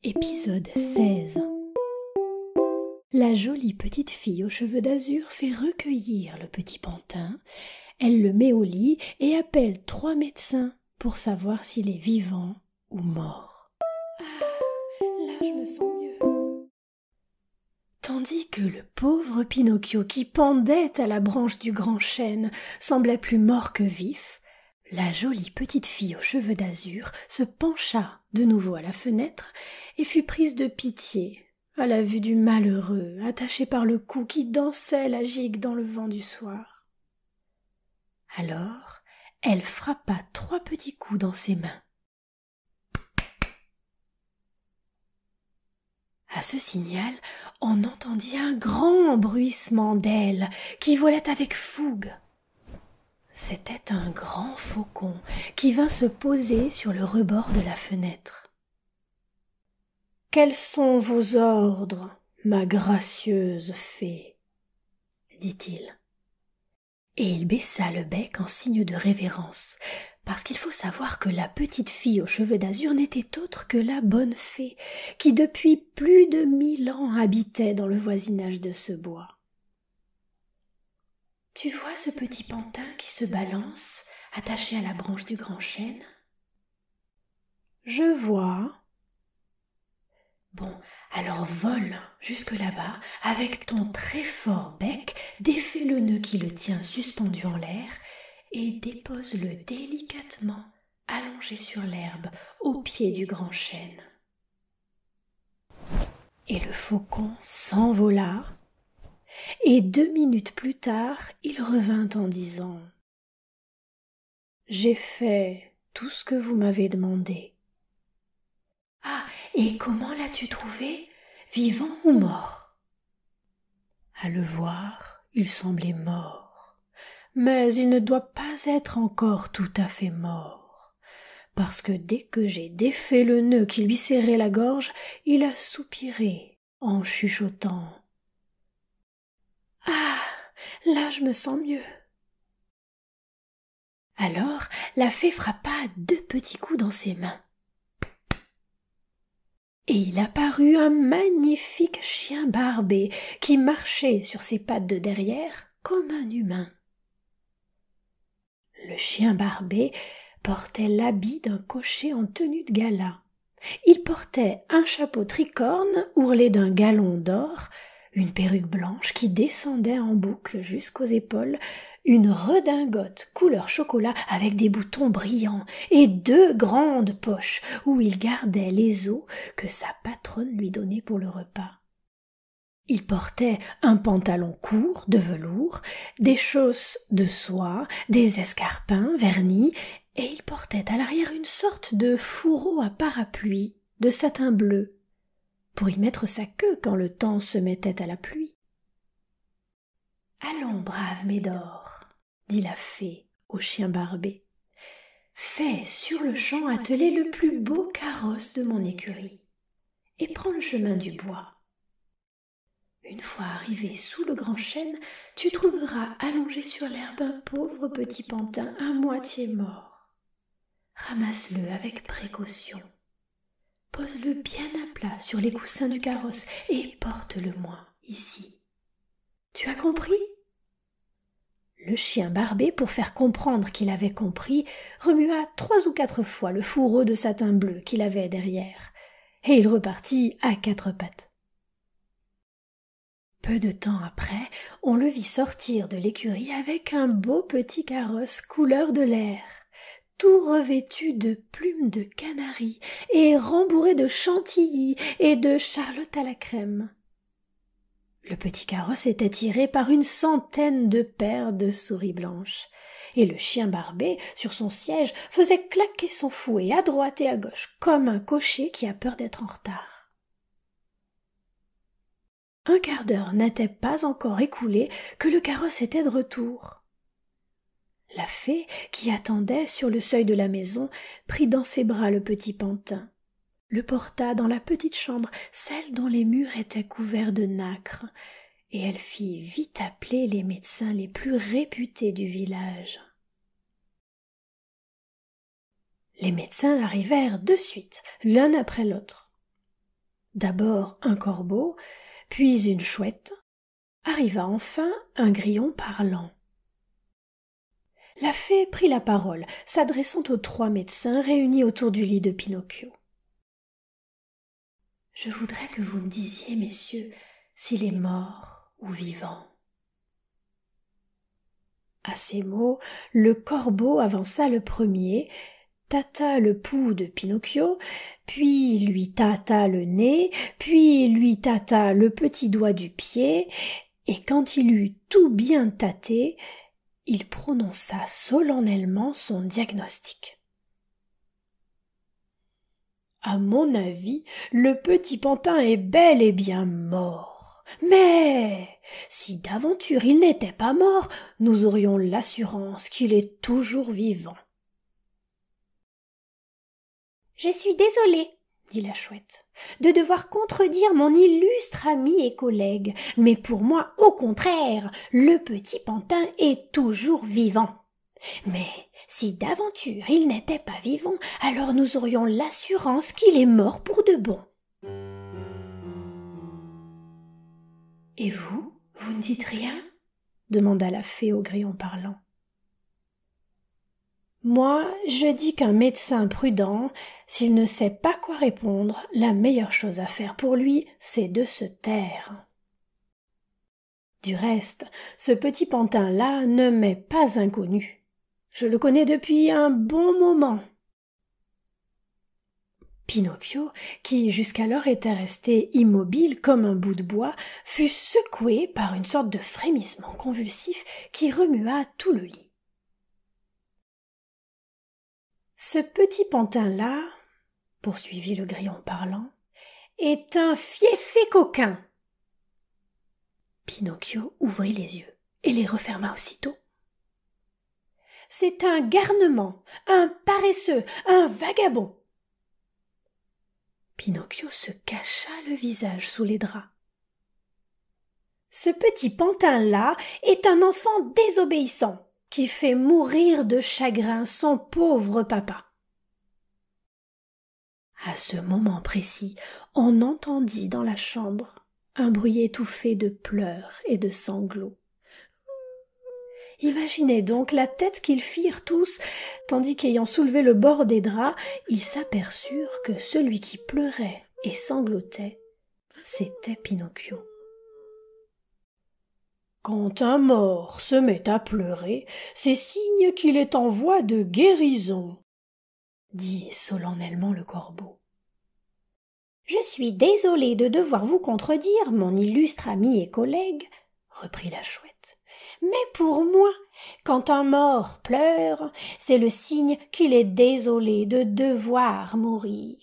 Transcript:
Épisode 16. La jolie petite fille aux cheveux d'azur fait recueillir le petit pantin, elle le met au lit et appelle 3 médecins pour savoir s'il est vivant ou mort. Ah, là je me sens mieux. Tandis que le pauvre Pinocchio qui pendait à la branche du grand chêne semblait plus mort que vif, la jolie petite fille aux cheveux d'azur se pencha de nouveau à la fenêtre et fut prise de pitié à la vue du malheureux attaché par le cou qui dansait la gigue dans le vent du soir. Alors elle frappa 3 petits coups dans ses mains. À ce signal, on entendit un grand bruissement d'ailes qui volaient avec fougue. C'était un grand faucon qui vint se poser sur le rebord de la fenêtre. « Quels sont vos ordres, ma gracieuse fée ?» dit-il. Et il baissa le bec en signe de révérence, parce qu'il faut savoir que la petite fille aux cheveux d'azur n'était autre que la bonne fée, qui depuis plus de 1000 ans habitait dans le voisinage de ce bois. « Tu vois ce petit pantin qui se balance, attaché à la branche du grand chêne ?»« Je vois. » « Bon, alors vole jusque là-bas, avec ton très fort bec, défais le nœud qui le tient suspendu en l'air et dépose-le délicatement, allongé sur l'herbe, au pied du grand chêne. » Et le faucon s'envola, et 2 minutes plus tard, il revint en disant « J'ai fait tout ce que vous m'avez demandé. »« Ah, et comment l'as-tu trouvé, vivant ou mort ?» À le voir, il semblait mort, mais il ne doit pas être encore tout à fait mort, parce que dès que j'ai défait le nœud qui lui serrait la gorge, il a soupiré en chuchotant « Ah, là je me sens mieux !» Alors la fée frappa 2 petits coups dans ses mains. Et il apparut un magnifique chien barbé qui marchait sur ses pattes de derrière comme un humain. Le chien barbé portait l'habit d'un cocher en tenue de gala. Il portait un chapeau tricorne ourlé d'un galon d'or, une perruque blanche qui descendait en boucle jusqu'aux épaules, une redingote couleur chocolat avec des boutons brillants et 2 grandes poches où il gardait les os que sa patronne lui donnait pour le repas. Il portait un pantalon court de velours, des chausses de soie, des escarpins vernis, et il portait à l'arrière une sorte de fourreau à parapluie de satin bleu, pour y mettre sa queue quand le temps se mettait à la pluie. « Allons, brave Médor, » dit la fée au chien barbé, « fais sur-le-champ atteler le plus beau carrosse de mon écurie, et prends le chemin du bois. Une fois arrivé sous le grand chêne, tu trouveras allongé sur l'herbe un pauvre petit pantin à moitié mort. Ramasse-le avec précaution. Pose-le bien à plat sur les coussins du carrosse et porte-le-moi ici. Tu as compris ? » Le chien barbé, pour faire comprendre qu'il avait compris, remua 3 ou 4 fois le fourreau de satin bleu qu'il avait derrière, et il repartit à 4 pattes. Peu de temps après, on le vit sortir de l'écurie avec un beau petit carrosse couleur de l'air, tout revêtu de plumes de canari et rembourré de chantilly et de charlotte à la crème. Le petit carrosse était tiré par une centaine de paires de souris blanches, et le chien barbé, sur son siège, faisait claquer son fouet à droite et à gauche, comme un cocher qui a peur d'être en retard. Un quart d'heure n'était pas encore écoulé que le carrosse était de retour. La fée, qui attendait sur le seuil de la maison, prit dans ses bras le petit pantin, le porta dans la petite chambre, celle dont les murs étaient couverts de nacre, et elle fit vite appeler les médecins les plus réputés du village. Les médecins arrivèrent de suite, l'un après l'autre. d'abord un corbeau, puis une chouette, arriva enfin un grillon parlant. La fée prit la parole, s'adressant aux 3 médecins réunis autour du lit de Pinocchio. « Je voudrais que vous me disiez, messieurs, s'il est mort ou vivant. » À ces mots, le corbeau avança le premier, tâta le pouls de Pinocchio, puis lui tâta le nez, puis lui tâta le petit doigt du pied, et quand il eut tout bien tâté, il prononça solennellement son diagnostic. « À mon avis, le petit pantin est bel et bien mort. Mais si d'aventure il n'était pas mort, nous aurions l'assurance qu'il est toujours vivant. »« Je suis désolée, dit la chouette, de devoir contredire mon illustre ami et collègue, mais pour moi, au contraire, le petit pantin est toujours vivant. Mais si d'aventure il n'était pas vivant, alors nous aurions l'assurance qu'il est mort pour de bon. »« Et vous, vous ne dites rien ?» demanda la fée au grillon parlant. « Moi, je dis qu'un médecin prudent, s'il ne sait pas quoi répondre, la meilleure chose à faire pour lui, c'est de se taire. Du reste, ce petit pantin-là ne m'est pas inconnu. Je le connais depuis un bon moment. » Pinocchio, qui jusqu'alors était resté immobile comme un bout de bois, fut secoué par une sorte de frémissement convulsif qui remua tout le lit. « Ce petit pantin-là, poursuivit le grillon parlant, est un fieffé coquin. » Pinocchio ouvrit les yeux et les referma aussitôt. « C'est un garnement, un paresseux, un vagabond. » Pinocchio se cacha le visage sous les draps. « Ce petit pantin-là est un enfant désobéissant qui fait mourir de chagrin son pauvre papa. » À ce moment précis, on entendit dans la chambre un bruit étouffé de pleurs et de sanglots. Imaginez donc la tête qu'ils firent tous, tandis qu'ayant soulevé le bord des draps, ils s'aperçurent que celui qui pleurait et sanglotait, c'était Pinocchio. « Quand un mort se met à pleurer, c'est signe qu'il est en voie de guérison, » dit solennellement le corbeau. « Je suis désolée de devoir vous contredire, mon illustre ami et collègue, » reprit la chouette. « Mais pour moi, quand un mort pleure, c'est le signe qu'il est désolé de devoir mourir. »